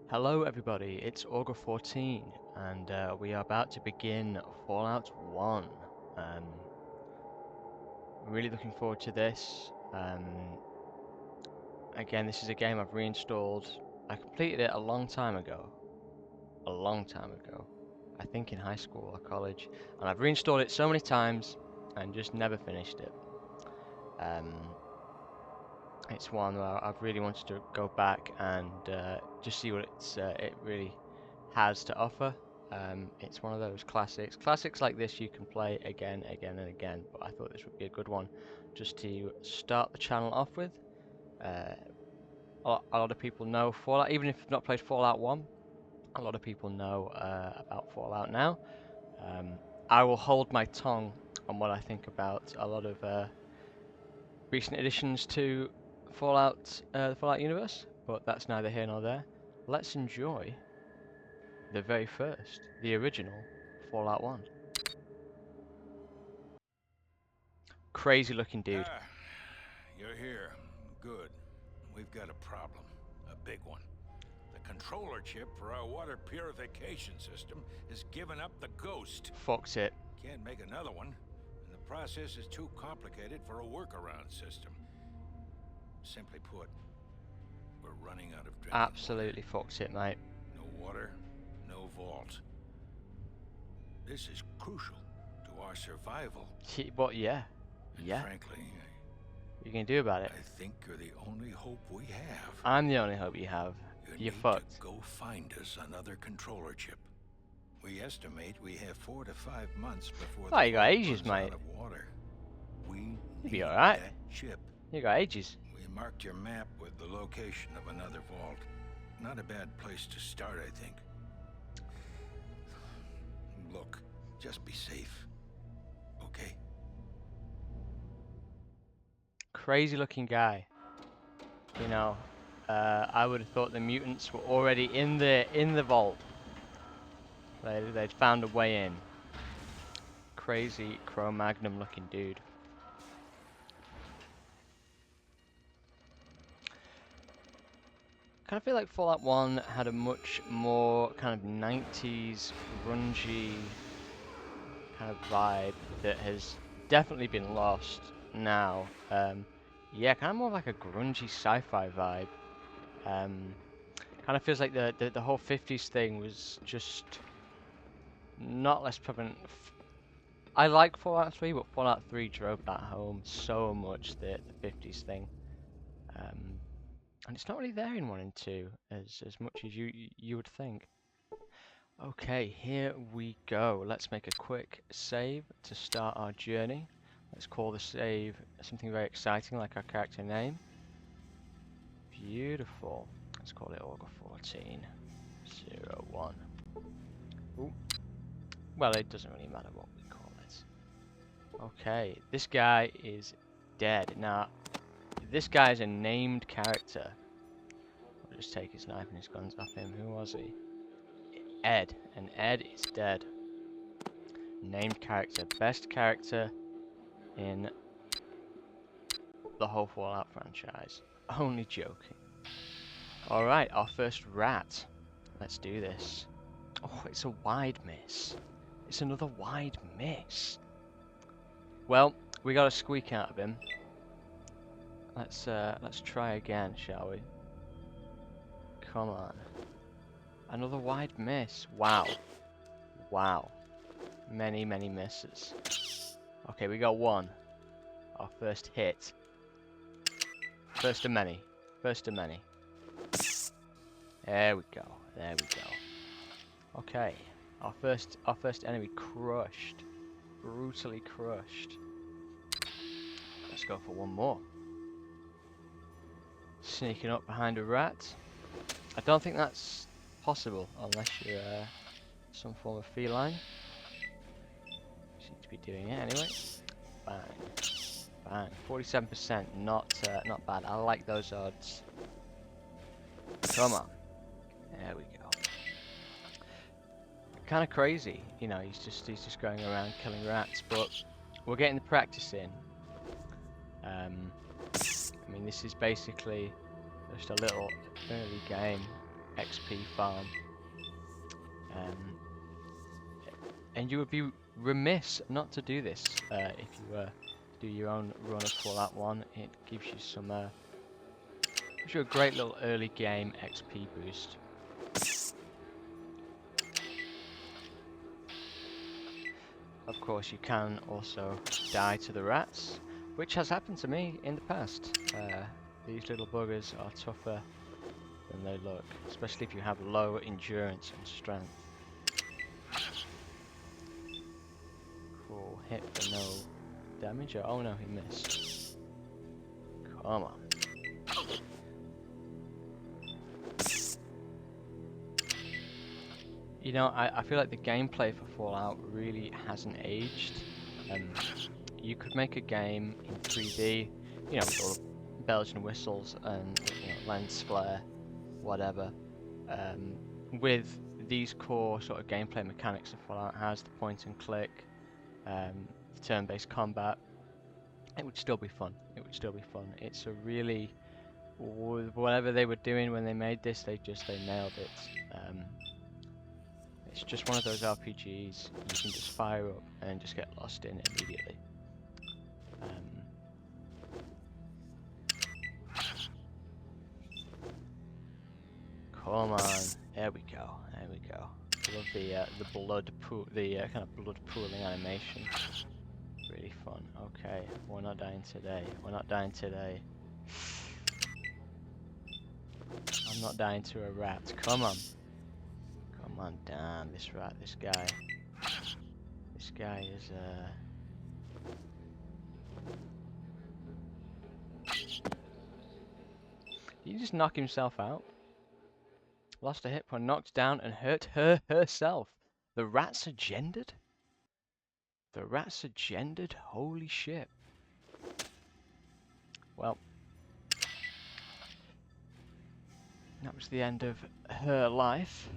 Hello everybody, it's Augur 14 and we are about to begin Fallout 1. Really looking forward to this. Again, this is a game I've reinstalled. I completed it a long time ago. I think in high school or college. And I've reinstalled it so many times and just never finished it. It's one where I've really wanted to go back and just see what it really has to offer. It's one of those classics. Classics like this you can play again, again, and again. But I thought this would be a good one just to start the channel off with. A lot of people know Fallout, even if you've not played Fallout 1. A lot of people know about Fallout now. I will hold my tongue on what I think about a lot of recent additions to Fallout, the Fallout universe, but that's neither here nor there. Let's enjoy the very first, the original Fallout 1. Crazy looking dude. Ah, you're here. Good. We've got a problem. A big one. The controller chip for our water purification system has given up the ghost. Fucked it. Can't make another one, and the process is too complicated for a workaround system. Simply put, we're running out of drinking Absolutely fucked it, mate. No water, no vault. This is crucial to our survival. But yeah. And Yeah. frankly, What are you gonna do about it? I think you're the only hope we have. I'm the only hope you have. You You're need fucked. to go find us another controller chip. We estimate we have 4 to 5 months before Oh, you got vault ages, runs out mate. of water. We You'll be need alright. that chip. You got ages. We marked your map with the location of another vault. Not a bad place to start, I think. Look, just be safe. Okay? Crazy looking guy. You know, I would have thought the mutants were already in the vault. They'd found a way in. Crazy Cro-Magnon looking dude. Kind of feel like Fallout 1 had a much more kind of 90s grungy kind of vibe that has definitely been lost now. Yeah, kind of more like a grungy sci-fi vibe. Kind of feels like the whole 50s thing was just not less prevalent. I like Fallout 3, but Fallout 3 drove that home so much, the 50s thing. And it's not really there in 1 and 2 as much as you would think. Okay, here we go. Let's make a quick save to start our journey. Let's call the save something very exciting like our character name. Beautiful. Let's call it Augur 1401. Ooh. Well, it doesn't really matter what we call it. Okay, this guy is dead. Now, this guy is a named character. I'll just take his knife and his guns off him. Who was he? Ed. And Ed is dead. Named character. Best character in the whole Fallout franchise. Only joking. Alright, our first rat. Let's do this. Oh, it's a wide miss. It's another wide miss. Well, we got a squeak out of him. Let's try again, shall we? Come on. Another wide miss. Wow. Wow. Many, many misses. Okay, we got one. Our first hit. First of many. First of many. There we go. There we go. Okay. Our first enemy crushed. Brutally crushed. Let's go for one more. Sneaking up behind a rat. I don't think that's possible unless you're some form of feline. Seem to be doing it anyway. Bang. Bang. 47%. Not bad. I like those odds. Come on. There we go. Kind of crazy, you know. He's just going around killing rats, but we're getting the practice in. I mean, this is basically just a little early game. XP farm. And you would be remiss not to do this if you do your own run of Fallout 1. It gives you some, gives you a great little early game XP boost. Of course, you can also die to the rats, which has happened to me in the past. These little buggers are tougher than they look, especially if you have low endurance and strength. Cool, hit for no damage. Oh no, he missed. Come on. You know, I feel like the gameplay for Fallout really hasn't aged. You could make a game in 3D, you know, with all the bells and whistles and, you know, lens flare, whatever. With these core sort of gameplay mechanics that Fallout has, the point and click, the turn-based combat, it would still be fun. It would still be fun. It's a really, whatever they were doing when they made this, they nailed it. It's just one of those RPGs you can just fire up and just get lost in immediately. Come on, there we go, there we go. I love the blood pool, the kind of blood pooling animation. Really fun. Okay, we're not dying today. We're not dying today. I'm not dying to a rat. Come on. Come on, damn this rat, this guy. This guy is Did he just knock himself out? Lost a hit point, knocked down and hurt herself. The rats are gendered? The rats are gendered? Holy shit. Well, that was the end of her life.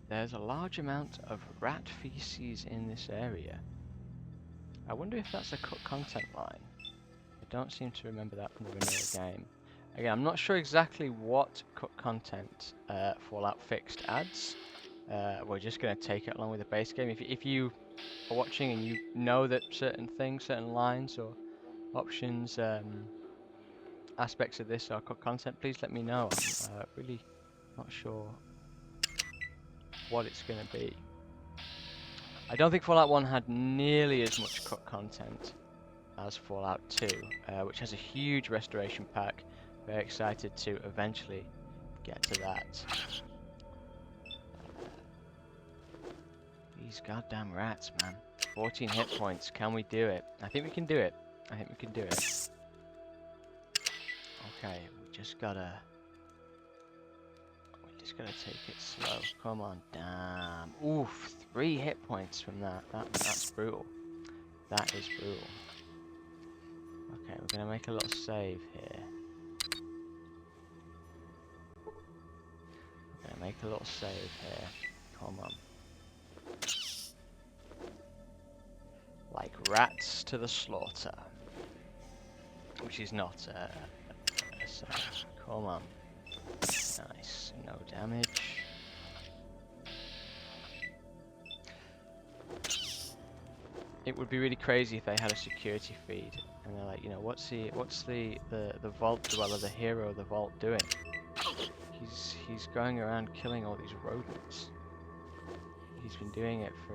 There's a large amount of rat feces in this area. I wonder if that's a cut content line. I don't seem to remember that from the vanilla game. Again, I'm not sure exactly what cut content Fallout Fixt adds. We're just going to take it along with the base game. If you are watching and you know that certain things, certain lines or options, aspects of this are cut content, please let me know. I'm really not sure what it's going to be. I don't think Fallout 1 had nearly as much cut content as Fallout 2, which has a huge restoration pack. Very excited to eventually get to that. These goddamn rats, man. 14 hit points. Can we do it? I think we can do it. I think we can do it. Okay, we just gotta take it slow. Come on, damn. Oof, 3 hit points from that. That's brutal. That is brutal. Okay, we're gonna make a little save here. We're gonna make a little save here. Come on. Like rats to the slaughter. Which is not a save. Come on. Nice. No damage. It would be really crazy if they had a security feed and they're like, you know, what's the vault dweller, the hero of the vault doing? He's going around killing all these rodents. He's been doing it for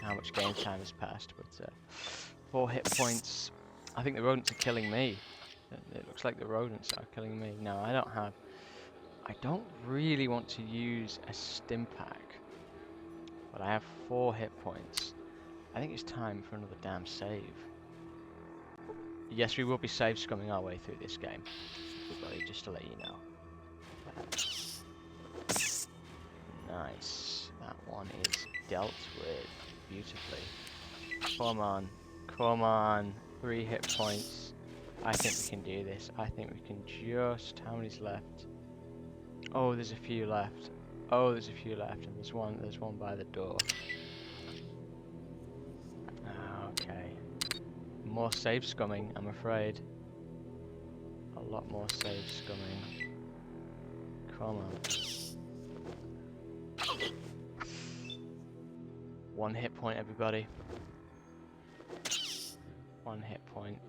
how much game time has passed, but 4 hit points. I think the rodents are killing me. It looks like the rodents are killing me. No, I don't really want to use a stim pack, but I have 4 hit points. I think it's time for another damn save. Yes, we will be save scumming our way through this game, everybody, just to let you know. Nice. That one is dealt with beautifully. Come on. Come on. 3 hit points. I think we can do this. I think we can just... How many's left? Oh, there's a few left. Oh, there's a few left, and there's one by the door. Okay. More save scumming, I'm afraid. A lot more save scumming. Come on. 1 hit point, everybody. 1 hit point.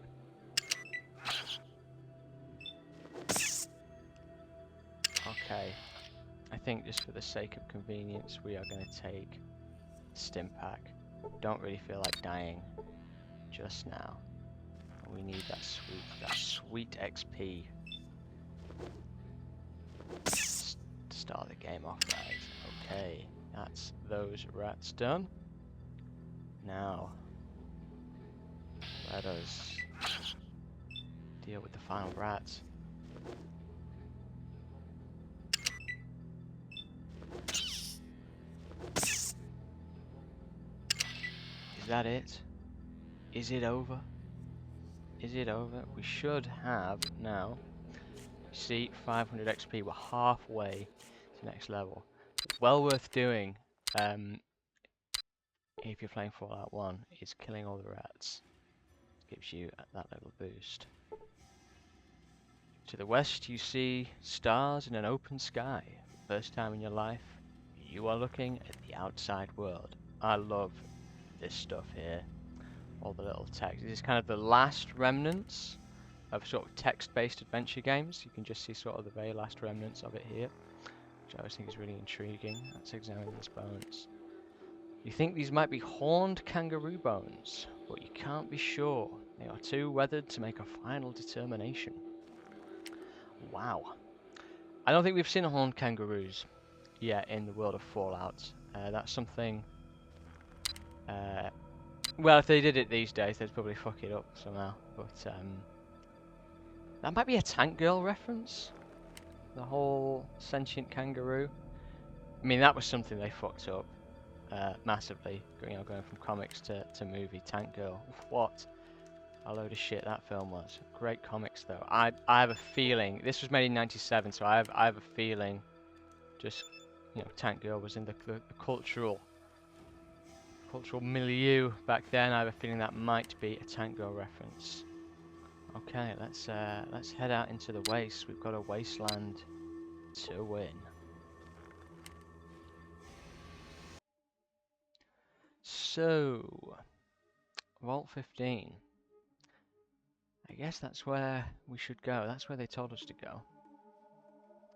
Okay. I think just for the sake of convenience, we are going to take Stim Pack. Don't really feel like dying just now. We need that sweet XP to start the game off right. Okay, that's those rats done. Now, let us deal with the final rats. Is that it? Is it over? Is it over? We should have now. See, 500 XP. We're halfway to the next level. Well worth doing. If you're playing Fallout 1, is killing all the rats. Gives you that little boost. To the west, you see stars in an open sky. First time in your life, you are looking at the outside world. I love this stuff here. All the little text. This is kind of the last remnants of sort of text-based adventure games. You can just see sort of the very last remnants of it here, which I always think is really intriguing. Let's examine these bones. You think these might be horned kangaroo bones, but you can't be sure. They are too weathered to make a final determination. Wow. I don't think we've seen horned kangaroos yet in the world of Fallout. That's something... well, if they did it these days, they'd probably fuck it up somehow. But that might be a Tank Girl reference. The whole sentient kangaroo. I mean, that was something they fucked up massively. You know, going from comics to movie. Tank Girl. What a load of shit that film was. Great comics though. I have a feeling this was made in '97, so I have a feeling, just you know, Tank Girl was in the cultural milieu back then. I have a feeling that might be a Tank Girl reference. Okay, let's head out into the waste. We've got a wasteland to win. So, Vault 15. I guess that's where we should go. That's where they told us to go.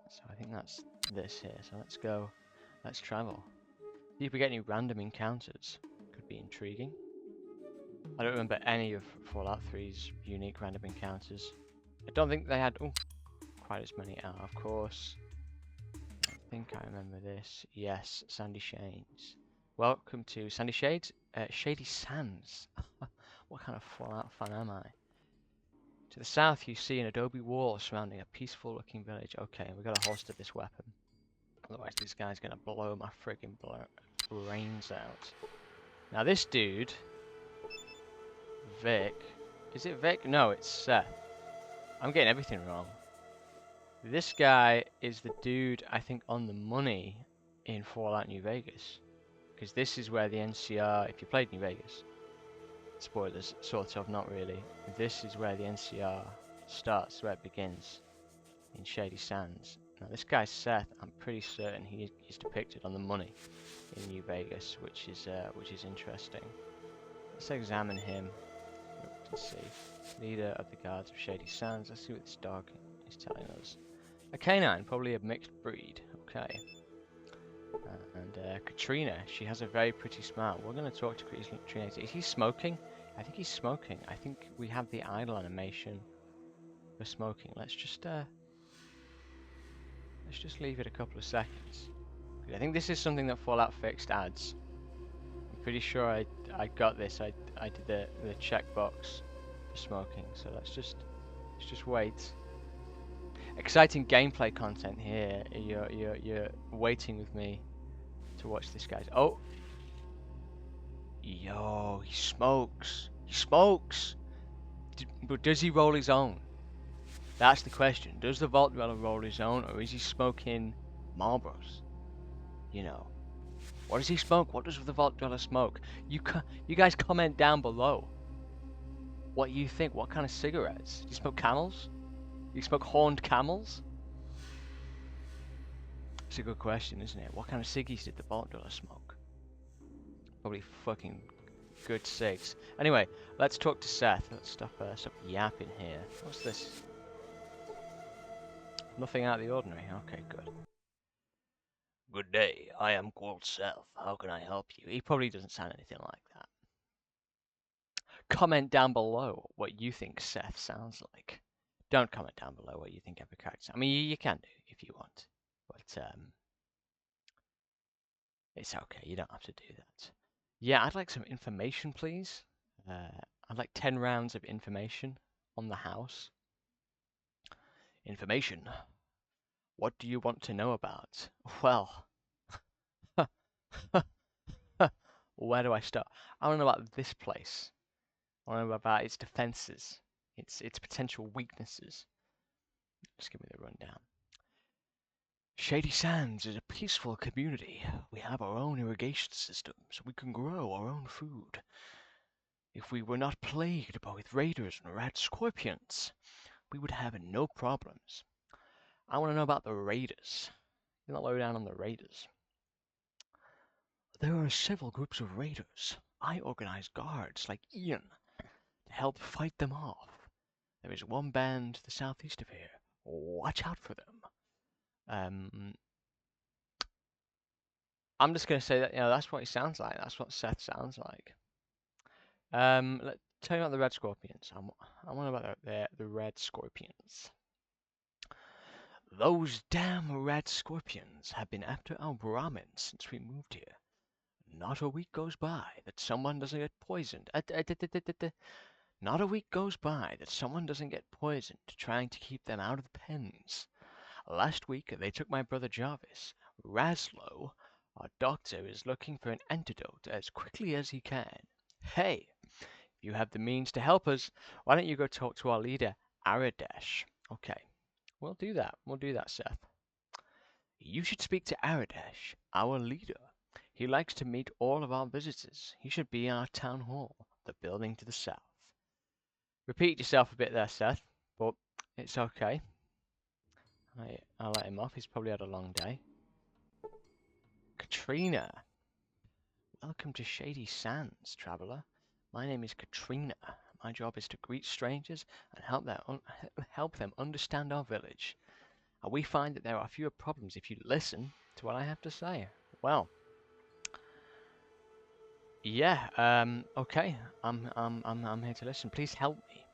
So I think that's this here. So let's go. Let's travel. See if we get any random encounters. Could be intriguing. I don't remember any of Fallout 3's unique random encounters. I don't think they had quite as many. Of course. I think I remember this. Yes, Sandy Shades. Welcome to Sandy Shades. Shady Sands. What kind of Fallout fan am I? To the south, you see an adobe wall surrounding a peaceful-looking village. Okay, we gotta holster this weapon. Otherwise, this guy's gonna blow my friggin' brains out. Now, this dude, Vic. Is it Vic? No, it's Seth. I'm getting everything wrong. This guy is the dude, I think, on the money in Fallout New Vegas. Because this is where the NCR, if you played New Vegas, spoilers, sort of, not really. This is where the NCR starts, where it begins, in Shady Sands. Now this guy Seth, I'm pretty certain he is depicted on the money in New Vegas, which is interesting. Let's examine him. Let's see. Leader of the guards of Shady Sands. Let's see what this dog is telling us. A canine, probably a mixed breed. Okay. And Katrina, she has a very pretty smile. We're going to talk to Katrina. Is he smoking? I think he's smoking. I think we have the idle animation for smoking. Let's just leave it a couple of seconds. I think this is something that Fallout Fixt adds. I'm pretty sure I got this. I did the checkbox for smoking. So let's just wait. Exciting gameplay content here. You're waiting with me to watch this, guys. Oh, yo, he smokes. He smokes. But does he roll his own? That's the question. Does the Vault Dweller roll his own, or is he smoking Marlboros? You know, what does he smoke? What does the Vault Dweller smoke? You guys comment down below what you think. What kind of cigarettes? Do you smoke Camels? Do you smoke horned camels? It's a good question, isn't it? What kind of ciggies did the Vault Dweller smoke? Probably fucking good cigs. Anyway, let's talk to Seth. Let's stop yapping here. What's this? Nothing out of the ordinary. Okay, good. Good day. I am called Seth. How can I help you? He probably doesn't sound anything like that. Comment down below what you think Seth sounds like. Don't comment down below what you think every character sounds. I mean, you can do if you want, but it's okay. You don't have to do that. Yeah, I'd like some information, please. I'd like 10 rounds of information on the house. Information. What do you want to know about? Well, where do I start? I want to know about this place. I want to know about its defenses, its potential weaknesses. Just give me the rundown. Shady Sands is a peaceful community. We have our own irrigation system, so we can grow our own food. If we were not plagued with raiders and Radscorpions, we would have no problems. I want to know about the raiders. Get the lowdown on the raiders. There are several groups of raiders. I organize guards like Ian to help fight them off. There is one band to the southeast of here. Watch out for them. I'm just gonna say that that's what he sounds like. That's what Seth sounds like. Let's tell you about the Radscorpions. I want about the Radscorpions. Those damn Radscorpions have been after our Brahmins since we moved here. Not a week goes by that someone doesn't get poisoned. Not a week goes by that someone doesn't get poisoned trying to keep them out of the pens. Last week they took my brother Jarvis. Raslo, our doctor, is looking for an antidote as quickly as he can. Hey, if you have the means to help us, why don't you go talk to our leader, Aradesh? Okay, we'll do that. We'll do that, Seth. You should speak to Aradesh, our leader. He likes to meet all of our visitors. He should be in our town hall, the building to the south. Repeat yourself a bit there, Seth, but it's okay. I'll let him off. He's probably had a long day. Katrina. Welcome to Shady Sands, traveler. My name is Katrina. My job is to greet strangers and help them understand our village. And we find that there are fewer problems if you listen to what I have to say. Well, yeah. Okay. I'm here to listen. Please help me.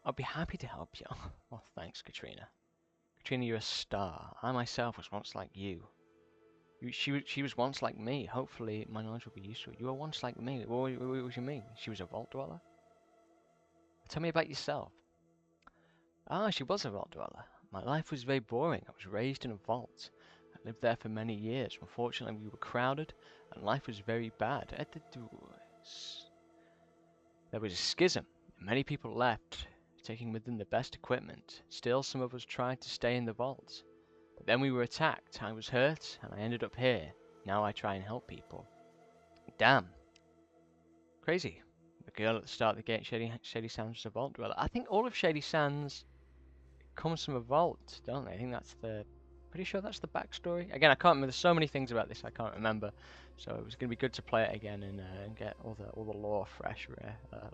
I'll be happy to help you. Well, thanks, Katrina. Katrina, you're a star. I myself was once like you. She was once like me. Hopefully, my knowledge will be useful. You were once like me. What do you mean? She was a vault dweller? Tell me about yourself. Ah, she was a vault dweller. My life was very boring. I was raised in a vault. I lived there for many years. Unfortunately, we were crowded, and life was very bad. There was a schism, and many people left, taking with them the best equipment. Still, some of us tried to stay in the vault. But then we were attacked. I was hurt, and I ended up here. Now I try and help people. Damn. Crazy. The girl at the start of the gate, Shady Sands, was a vault dweller. I think all of Shady Sands comes from a vault, don't they? I think that's pretty sure that's the backstory. Again, I can't remember. There's so many things about this I can't remember. So it was going to be good to play it again and get all the lore fresh,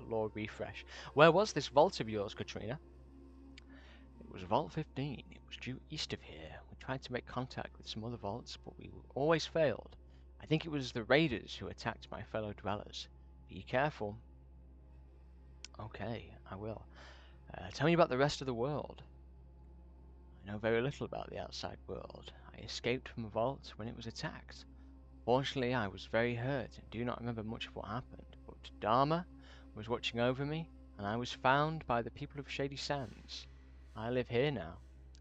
lore refresh. Where was this vault of yours, Katrina? It was Vault 15. It was due east of here. We tried to make contact with some other vaults, but we always failed. I think it was the raiders who attacked my fellow dwellers. Be careful. Okay, I will. Tell me about the rest of the world. I know very little about the outside world. I escaped from a vault when it was attacked. Fortunately, I was very hurt and do not remember much of what happened, but Dharma was watching over me, and I was found by the people of Shady Sands. I live here now.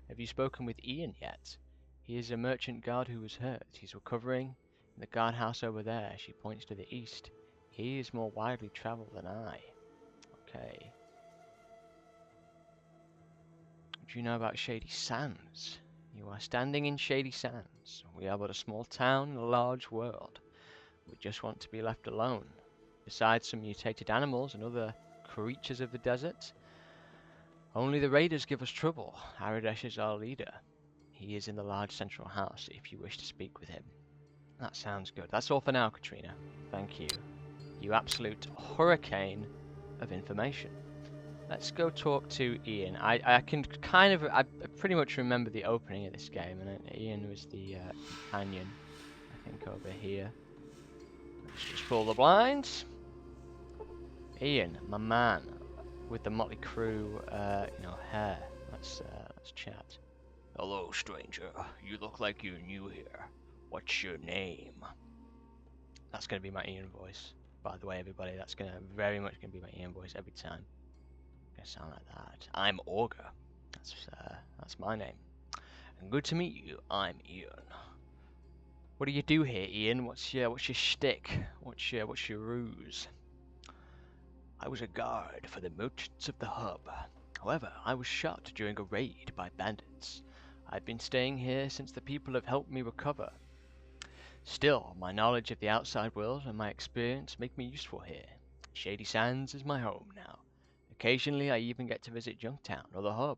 Have you spoken with Ian yet? He is a merchant guard who was hurt. He's recovering in the guardhouse over there. She points to the east. He is more widely traveled than I. Okay. What do you know about Shady Sands? You are standing in Shady Sands. We are but a small town in a large world. We just want to be left alone. Besides some mutated animals and other creatures of the desert, only the raiders give us trouble. Aradesh is our leader. He is in the large central house if you wish to speak with him. That sounds good. That's all for now, Katrina. Thank you. You absolute hurricane of information. Let's go talk to Ian. I can kind of... I pretty much remember the opening of this game, and Ian was the companion, I think, over here. Let's just pull the blinds. Ian, my man, with the Motley Crue, hair. Let's chat. Hello, stranger. You look like you're new here. What's your name? That's gonna be my Ian voice. By the way, everybody, that's very much gonna be my Ian voice every time. Gonna sound like that. I'm Augur. That's my name. And good to meet you. I'm Ian. What do you do here, Ian? What's your shtick? What's your ruse? I was a guard for the merchants of the hub. However, I was shot during a raid by bandits. I've been staying here since the people have helped me recover. Still, my knowledge of the outside world and my experience make me useful here. Shady Sands is my home now. Occasionally, I even get to visit Junktown or the hub,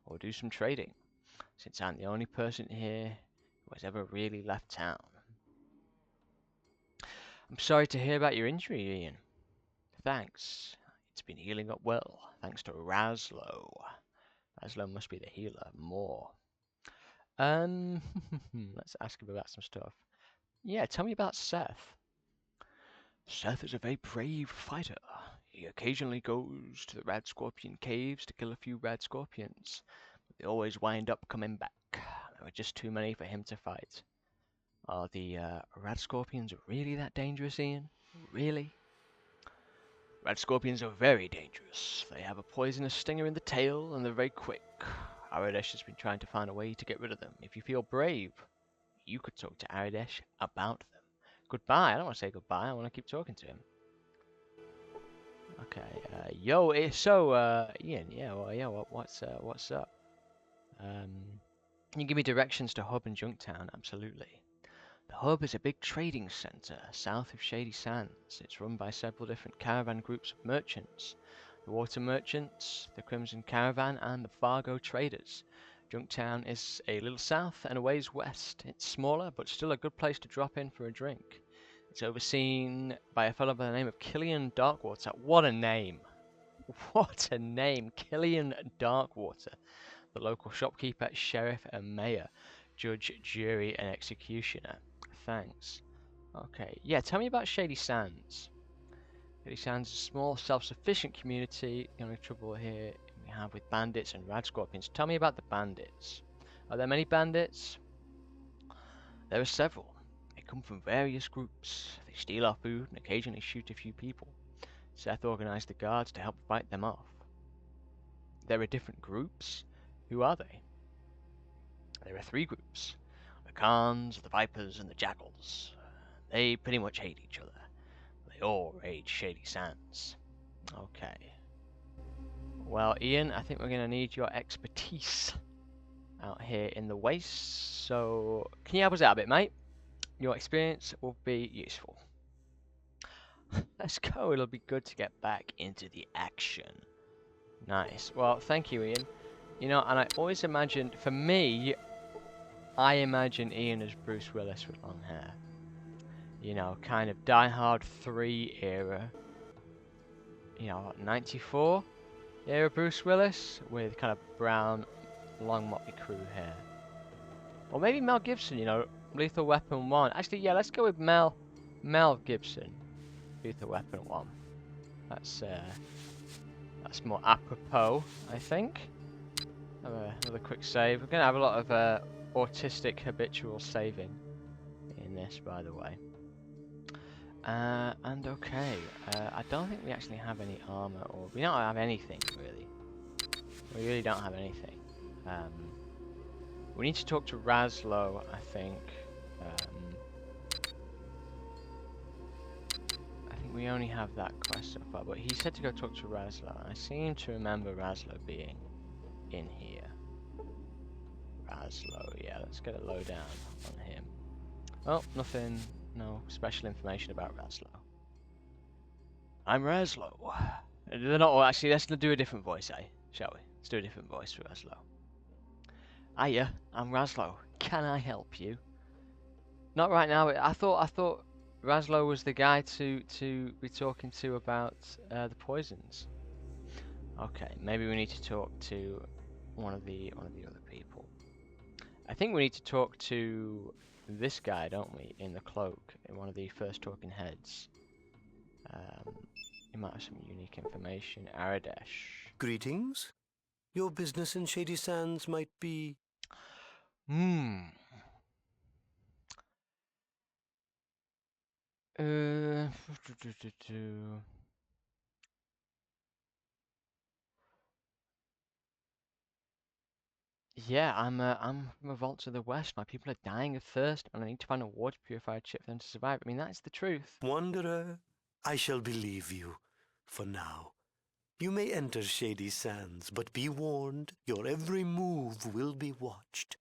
or do some trading, since I'm the only person here who has ever really left town. I'm sorry to hear about your injury, Ian. Thanks. It's been healing up well, thanks to Raslo. Raslo must be the healer. More. Let's ask him about some stuff. Yeah, tell me about Seth. Seth is a very brave fighter. He occasionally goes to the Radscorpion caves to kill a few Radscorpions, but they always wind up coming back. There are just too many for him to fight. Are the Radscorpions really that dangerous, Ian? Really? Radscorpions are very dangerous. They have a poisonous stinger in the tail, and they're very quick. Aradesh has been trying to find a way to get rid of them. If you feel brave, you could talk to Aradesh about them. Goodbye. I don't want to say goodbye. I want to keep talking to him. Okay. Ian. Yeah. Well, yeah. What's up? Can you give me directions to Hub and Junktown? Absolutely. The Hub is a big trading center south of Shady Sands. It's run by several different caravan groups of merchants. The Water Merchants, the Crimson Caravan, and the Fargo Traders. Junktown is a little south and a ways west. It's smaller, but still a good place to drop in for a drink. It's overseen by a fellow by the name of Killian Darkwater. What a name! What a name! Killian Darkwater. The local shopkeeper, sheriff, and mayor. Judge, jury, and executioner. Thanks. Okay. Yeah, tell me about Shady Sands. Shady Sands is a small, self-sufficient community. The only trouble here we have with bandits and Radscorpions. Tell me about the bandits. Are there many bandits? There are several. They come from various groups. They steal our food and occasionally shoot a few people. Seth organized the guards to help fight them off. There are different groups. Who are they? There are 3 groups. The Khans, the Vipers, and the Jackals. They pretty much hate each other. They all raid Shady Sands. Okay. Well, Ian, I think we're going to need your expertise out here in the waste. So, can you help us out a bit, mate? Your experience will be useful. Let's go. It'll be good to get back into the action. Nice. Well, thank you, Ian. You know, and I always imagined, for me, I imagine Ian as Bruce Willis with long hair. You know, kind of Die Hard 3 era. You know, 94 era Bruce Willis with kind of brown, long Motley Crue hair. Or maybe Mel Gibson, you know, Lethal Weapon 1. Actually, yeah, let's go with Mel Gibson. Lethal Weapon 1. That's more apropos, I think. Have another quick save. We're going to have a lot of autistic habitual saving in this, by the way. And okay, I don't think we actually have any armor, or we don't have anything, really. We really don't have anything. We need to talk to Raslo, I think. I think we only have that quest so far, but he said to go talk to Raslo. I seem to remember Raslo being in here. Raslo, yeah, let's get a lowdown on him. Oh, nothing, no special information about Raslo. I'm Raslo. They're not, actually, let's do a different voice, shall we? Let's do a different voice for Raslo. Hiya, I'm Raslo. Can I help you? Not right now. I thought Raslo was the guy to be talking to about the poisons. Okay, maybe we need to talk to one of the other people. I think we need to talk to this guy, don't we, in the cloak, in one of the first talking heads. He might have some unique information. Aradesh. Greetings. Your business in Shady Sands might be... Hmm. Uh. Yeah, I'm from a vault to the west. My people are dying of thirst, and I need to find a water purified ship for them to survive. I mean, that's the truth. Wanderer, I shall believe you. For now. You may enter Shady Sands, but be warned, your every move will be watched.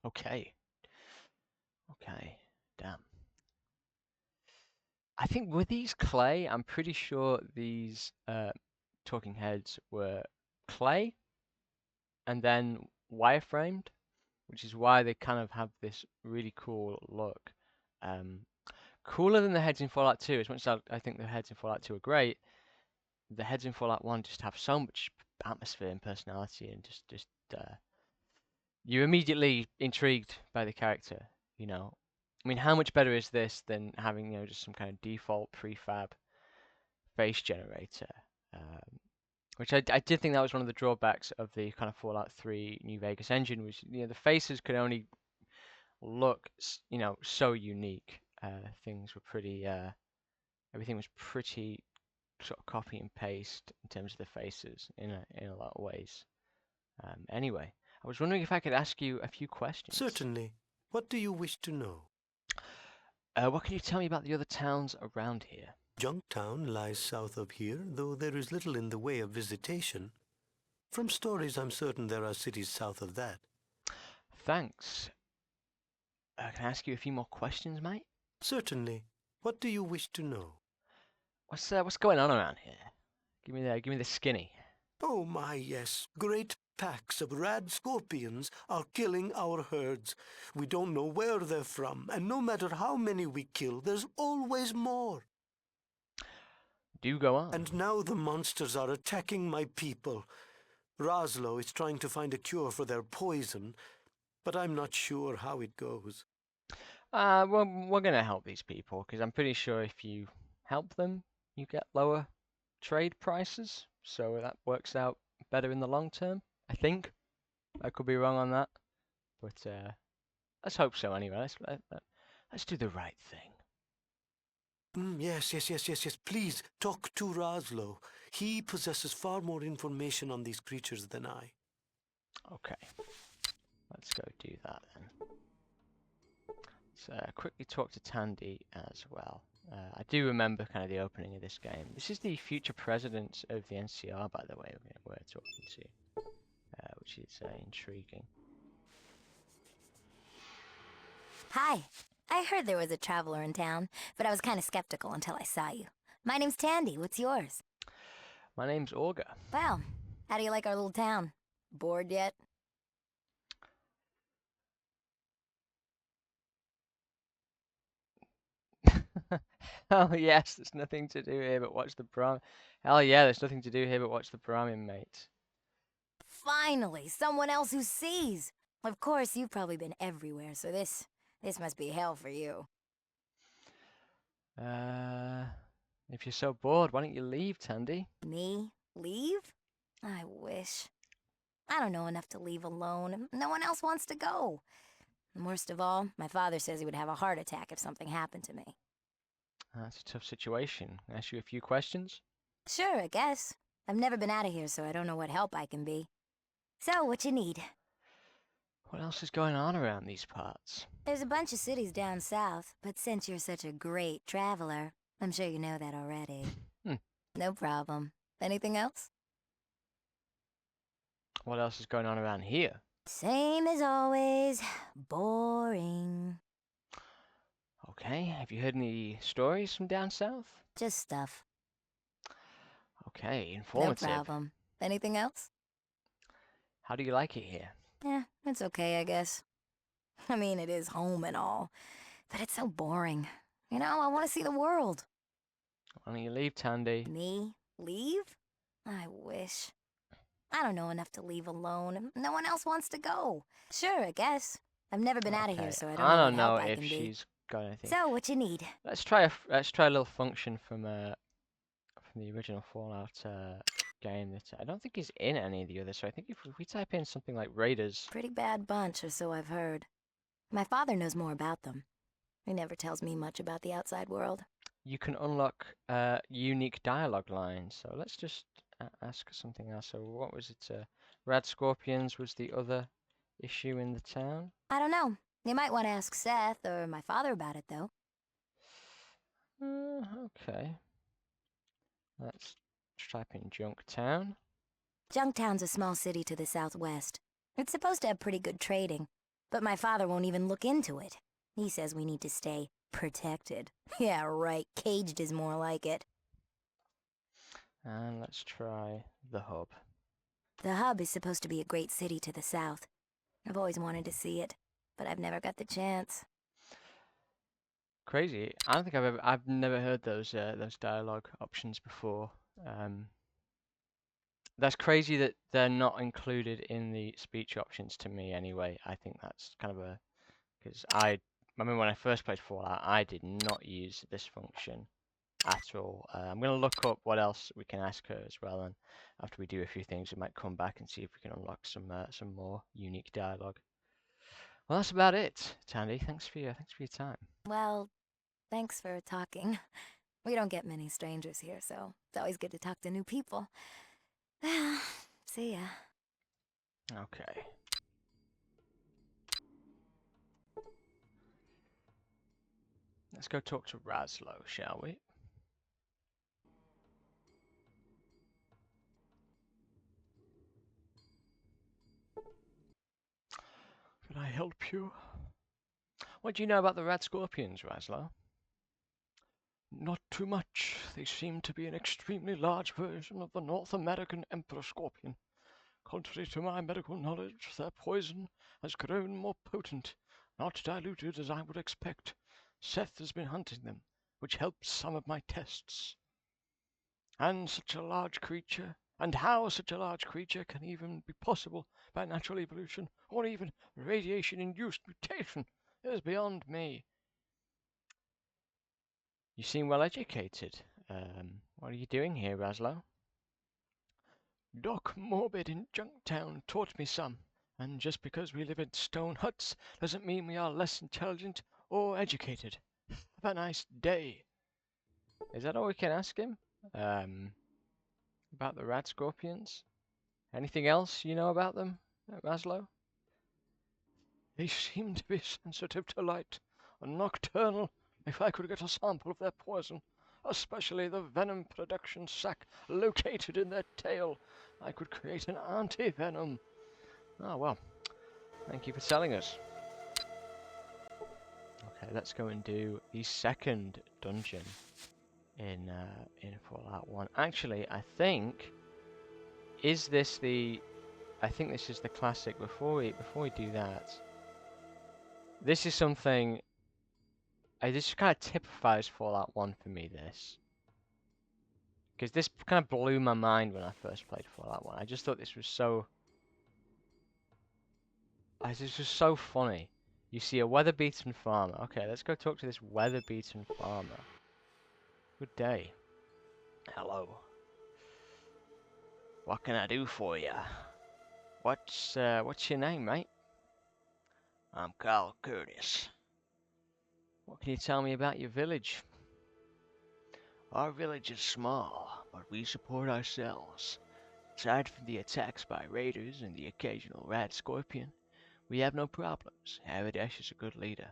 Okay. Okay. Damn. I think with these clay, I'm pretty sure these talking heads were clay and then wireframed, which is why they kind of have this really cool look. Um, Cooler than the heads in Fallout 2. As much as I think the heads in Fallout 2 are great, the heads in Fallout 1 just have so much atmosphere and personality, and you're immediately intrigued by the character. You know, I mean, how much better is this than having just some kind of default prefab face generator? Um, which I did think that was one of the drawbacks of the kind of Fallout 3 New Vegas engine, was the faces could only look so unique. Things were pretty everything was pretty sort of copy and paste in terms of the faces in a lot of ways. Anyway, I was wondering if I could ask you a few questions. Certainly. What do you wish to know? What can you tell me about the other towns around here? Junktown lies south of here, though there is little in the way of visitation. From stories, I'm certain there are cities south of that. Thanks. Can I ask you a few more questions, mate? Certainly. What do you wish to know? What's going on around here? Give me the skinny. Oh my, yes. Great packs of Radscorpions are killing our herds. We don't know where they're from, and no matter how many we kill, there's always more. Do go on. And now the monsters are attacking my people. Raslo is trying to find a cure for their poison, but I'm not sure how it goes. Well, we're gonna help these people because I'm pretty sure if you help them, you get lower trade prices. So that works out better in the long term. I think. I could be wrong on that, but let's hope so anyway. Let's do the right thing. Yes. Please, talk to Raslo. He possesses far more information on these creatures than I. Okay, let's go do that then. Let's quickly talk to Tandy as well. I do remember kind of the opening of this game. This is the future president of the NCR, by the way, we're talking to, which is intriguing. Hi. I heard there was a traveler in town, but I was kind of skeptical until I saw you. My name's Tandy. What's yours? My name's Olga. Well, how do you like our little town? Bored yet? Oh yes, there's nothing to do here but watch the prom. Hell yeah, there's nothing to do here but watch the prom, mate. Finally, someone else who sees. Of course, you've probably been everywhere, so this must be hell for you. If you're so bored, why don't you leave, Tandy? Me? Leave? I wish. I don't know enough to leave alone. No one else wants to go. And worst of all, my father says he would have a heart attack if something happened to me. That's a tough situation. Can I ask you a few questions? Sure, I guess. I've never been out of here, so I don't know what help I can be. So, what you need? What else is going on around these parts? There's a bunch of cities down south, but since you're such a great traveler, I'm sure you know that already. No problem. Anything else? What else is going on around here? Same as always. Boring. Okay, have you heard any stories from down south? Just stuff. Okay, No informative. problem. Anything else? How do you like it here? It's okay, I guess. I mean, it is home and all, but it's so boring. You know, I want to see the world. Why don't you leave, Tandy? Me? Leave? I wish. I don't know enough to leave alone. No one else wants to go. Sure, I guess. I've never been out of here, Okay, so I don't I know what don't know help I if can be. she's got anything. So, what you need? Let's try a little function from the original Fallout game that I don't think is in any of the others. So I think if we type in something like Raiders, Pretty bad bunch, or so I've heard. My father knows more about them. He never tells me much about the outside world. you can unlock unique dialogue lines. So let's just ask something else. So what was it? Radscorpions was the other issue in the town. I don't know. You might want to ask Seth or my father about it, though. Okay. Let's type in Junktown. Junktown's a small city to the southwest. It's supposed to have pretty good trading, but my father won't even look into it. He says we need to stay protected. Yeah, right. Caged is more like it. And let's try the hub. The hub is supposed to be a great city to the south. I've always wanted to see it, but I've never got the chance. Crazy. I don't think I've never heard those dialogue options before. That's crazy that they're not included in the speech options to me anyway. I think that's kind of because I remember when I first played Fallout, I did not use this function at all. I'm going to look up what else we can ask her as well, and after we do a few things, we might come back and see if we can unlock some more unique dialogue. Well, that's about it, Tandy. Thanks for your time. Well, thanks for talking. We don't get many strangers here, so it's always good to talk to new people. See ya. Okay. Let's go talk to Raslo, shall we? Can I help you? What do you know about the Radscorpions, Raslo? Not too much. They seem to be an extremely large version of the North American Emperor Scorpion. Contrary to my medical knowledge, their poison has grown more potent, not diluted as I would expect. Seth has been hunting them, which helps some of my tests. And such a large creature, and how such a large creature can even be possible by natural evolution, or even radiation-induced mutation, is beyond me. You seem well educated. What are you doing here, Raslo? Doc Morbid in Junktown taught me some, and just because we live in stone huts doesn't mean we are less intelligent or educated. Have a nice day. Is that all we can ask him? About the Radscorpions? Anything else you know about them, Raslo? They seem to be sensitive to light, nocturnal. If I could get a sample of their poison, especially the venom production sac located in their tail, I could create an anti-venom. Oh, well. Thank you for telling us. Okay, let's go and do the second dungeon in Fallout 1. Actually, I think this is the classic. Before we do that, this is something. This kind of typifies Fallout 1 for me. Because this kind of blew my mind when I first played Fallout 1. I just thought this was so. This was so funny. You see a weather-beaten farmer. Okay, let's go talk to this weather-beaten farmer. Good day. Hello. What can I do for you? What's your name, mate? I'm Carl Curtis. What can you tell me about your village? Our village is small, but we support ourselves. Aside from the attacks by raiders and the occasional Radscorpion, we have no problems. Havadesh is a good leader.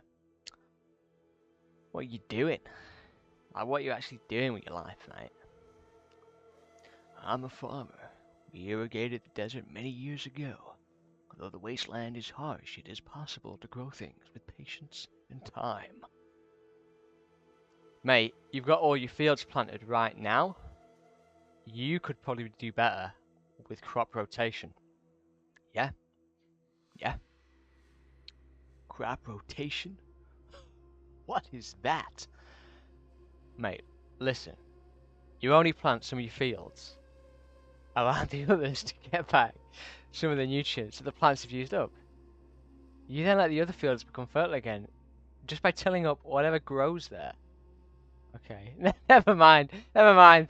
What are you doing? What are you actually doing with your life, mate? I'm a farmer. We irrigated the desert many years ago. Although the wasteland is harsh, it is possible to grow things with patience and time. Mate, you've got all your fields planted right now. You could probably do better with crop rotation. Yeah? Yeah. Crop rotation? What is that? Mate, listen. You only plant some of your fields. Allow the others to get back some of the nutrients that the plants have used up. You then let the other fields become fertile again, just by tilling up whatever grows there. Okay, never mind, never mind.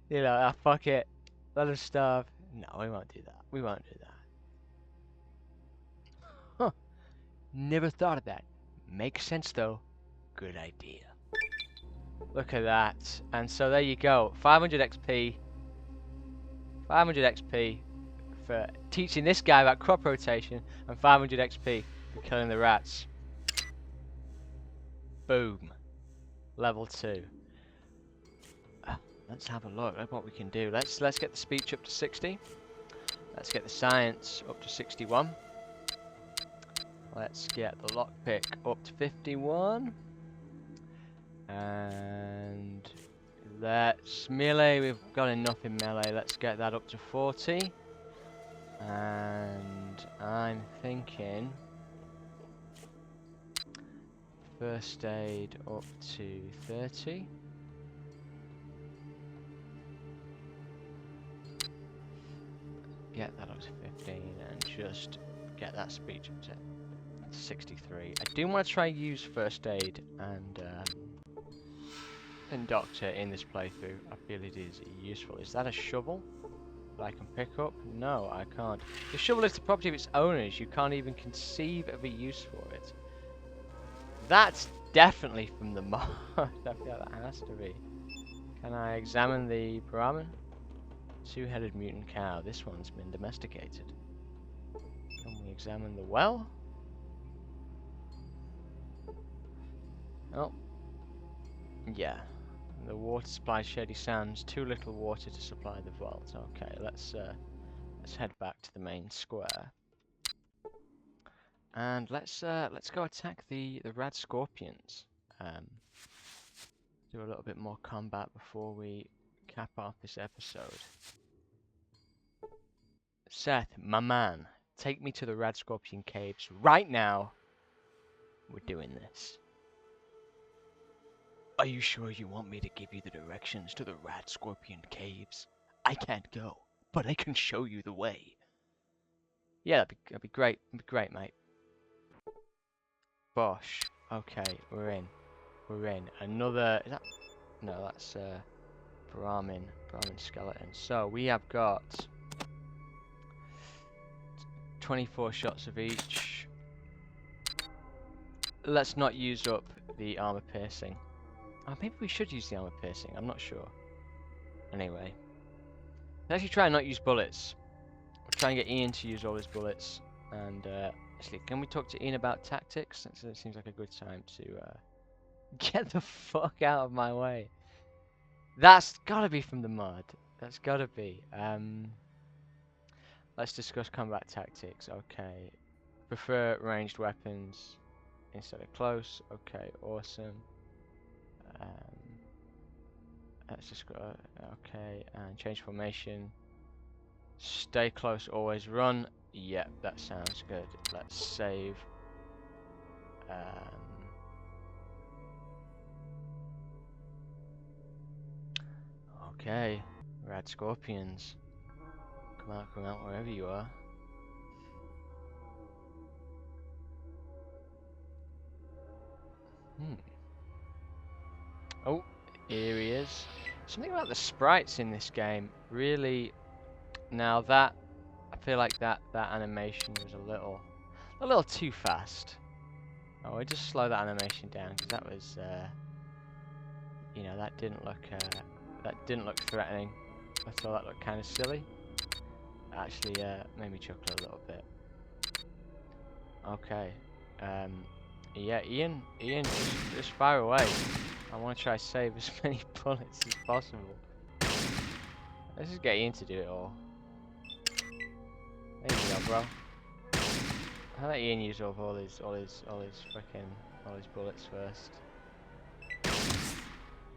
You know, fuck it. Let them starve. No, we won't do that. We won't do that. Huh. Never thought of that. Makes sense though. Good idea. Look at that. And so there you go. 500 XP. 500 XP for teaching this guy about crop rotation, and 500 XP for killing the rats. Boom. Level 2. Let's have a look at what we can do. Let's get the speech up to 60. Let's get the science up to 61. Let's get the lockpick up to 51. And let's melee. We've got enough in melee. Let's get that up to 40. And I'm thinking first aid up to 30. Get that up to 15 and just get that speech up to 63. I do want to try use first aid and doctor in this playthrough. I feel it is useful. Is that a shovel that I can pick up? No, I can't. The shovel is the property of its owners. You can't even conceive of a use for it. That's definitely from the mod. I feel like that has to be. Can I examine the Brahmin? Two-headed mutant cow. This one's been domesticated. Can we examine the well? Oh. Yeah. The water supplies Shady Sands. Too little water to supply the vault. Okay, let's head back to the main square. And let's go attack the Radscorpions. Do a little bit more combat before we cap off this episode. Seth, my man, take me to the Radscorpion caves right now. We're doing this. Are you sure you want me to give you the directions to the Radscorpion caves? I can't go, but I can show you the way. Yeah, that'd be great. That'd be great, mate. Bosh. Okay, we're in. We're in. Another... Is that... No, that's Brahmin skeleton. So, we have got 24 shots of each. Let's not use up the armor piercing. Oh, maybe we should use the armor piercing. I'm not sure. Anyway. Let's actually try and not use bullets. We'll try and get Ian to use all his bullets. And, actually, can we talk to Ian about tactics? That seems like a good time to, get the fuck out of my way. That's gotta be from the mod. That's gotta be. Let's discuss combat tactics. Okay. Prefer ranged weapons instead of close. Okay, awesome. Let's just go. Okay, and change formation. Stay close, always run. Yep, that sounds good. Let's save. Okay, Radscorpions. Come out wherever you are. Oh, here he is. Something about the sprites in this game really... Now that... I feel like that animation was a little too fast. Oh, I just slow that animation down because that was, you know, that didn't look threatening at all. That looked kind of silly. Actually, made me chuckle a little bit. Okay, yeah, Ian, just fire away. I want to try to save as many bullets as possible. Let's just get Ian to do it all. There you go, bro. I'll let Ian use up all his bullets first.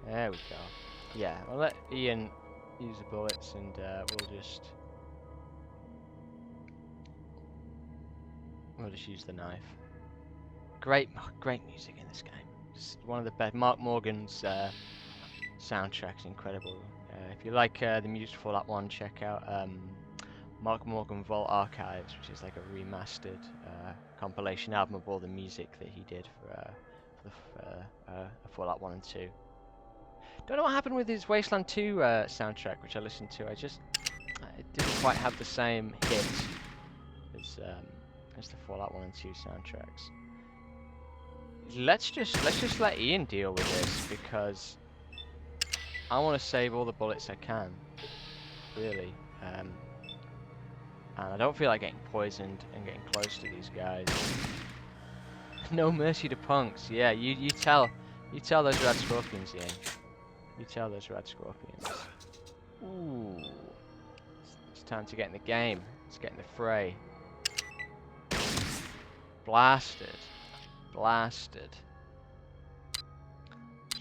There we go. Yeah, I'll let Ian use the bullets, and we'll just We'll just use the knife. Great music in this game. It's one of the best. Mark Morgan's soundtrack's incredible. If you like the music for Fallout 1, check out Mark Morgan Vault Archives, which is like a remastered compilation album of all the music that he did for Fallout 1 and 2. Don't know what happened with his Wasteland 2 soundtrack, which I listened to. It didn't quite have the same hit as the Fallout 1 and 2 soundtracks. Let's just let Ian deal with this, because I want to save all the bullets I can, really. And I don't feel like getting poisoned and getting close to these guys. No mercy to punks. Yeah, you tell those Radscorpions, Ian. You tell those Radscorpions. Ooh, it's time to get in the game. Let's get in the fray. Blasted.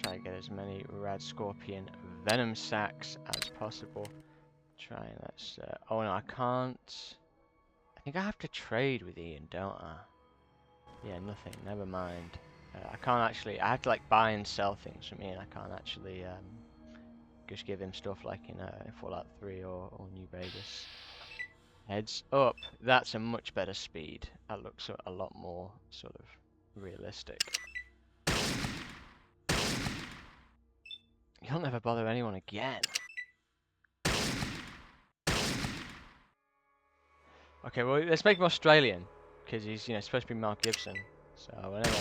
Try to get as many Radscorpion venom sacs as possible. Try and let's. Oh no, I can't. I think I have to trade with Ian, don't I? Yeah, nothing. Never mind. I can't actually. I have to like buy and sell things from Ian. I can't actually just give him stuff like in Fallout 3 or New Vegas. Heads up. That's a much better speed. That looks a lot more sort of realistic. You'll never bother anyone again. Okay, well, let's make him Australian, because he's, supposed to be Mark Gibson. So, whatever.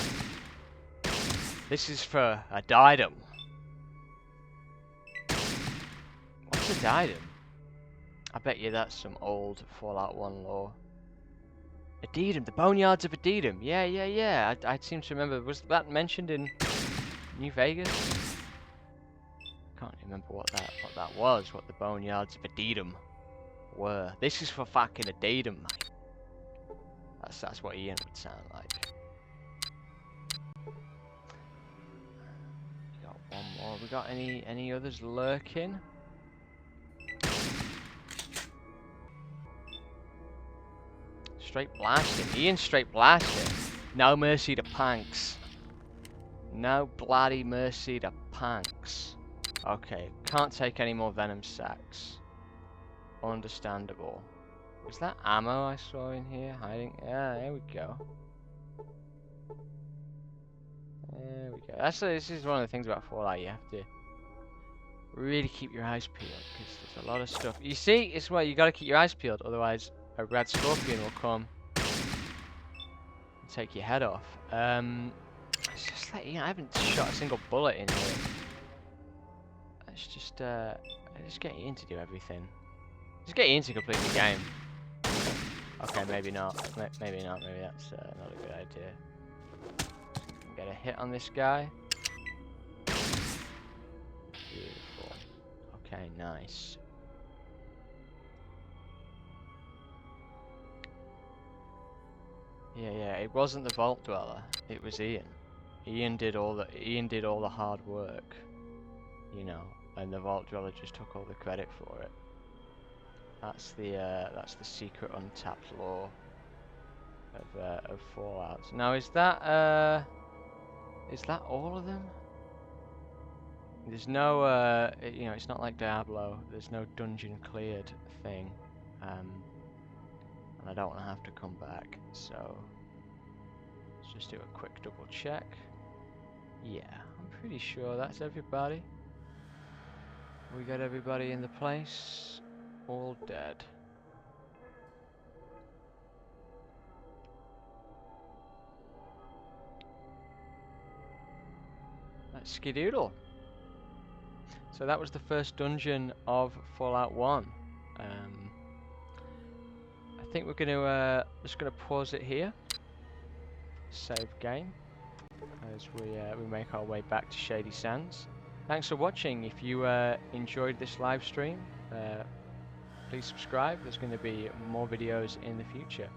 This is for a diadem. What's a diadem? I bet you that's some old Fallout 1 lore. Addendum, the boneyards of Addendum. Yeah. I seem to remember. Was that mentioned in New Vegas? Can't remember what that was. What the boneyards of Addendum were. This is for fucking Addendum, mate. That's what Ian would sound like. We got one more. We got any others lurking? Straight blasting. Ian straight blasting. No mercy to punks. No bloody mercy to punks. Okay, can't take any more venom sacs. Understandable. Was that ammo I saw in here hiding? Yeah, there we go. There we go. This is one of the things about Fallout. You have to really keep your eyes peeled, because there's a lot of stuff. You see, it's why you got to keep your eyes peeled, otherwise a Radscorpion will come and take your head off. It's just like, I haven't shot a single bullet in here. Let's just get Ian to do everything. Just get Ian to complete the game. Okay, maybe not. Maybe not. Maybe that's not a good idea. Get a hit on this guy. Beautiful. Okay, nice. Yeah, it wasn't the Vault Dweller. It was Ian. Ian did all the hard work, and the Vault Dweller just took all the credit for it. That's the secret untapped lore of Fallout. Now, is that all of them? There's no it's not like Diablo. There's no dungeon cleared thing, and I don't want to have to come back. So let's just do a quick double check. Yeah, I'm pretty sure that's everybody. We got everybody in the place. All dead. Let's skedoodle. So that was the first dungeon of Fallout 1. I think we're just gonna pause it here. Save game as we make our way back to Shady Sands. Thanks for watching. If you enjoyed this live stream, please subscribe. There's going to be more videos in the future.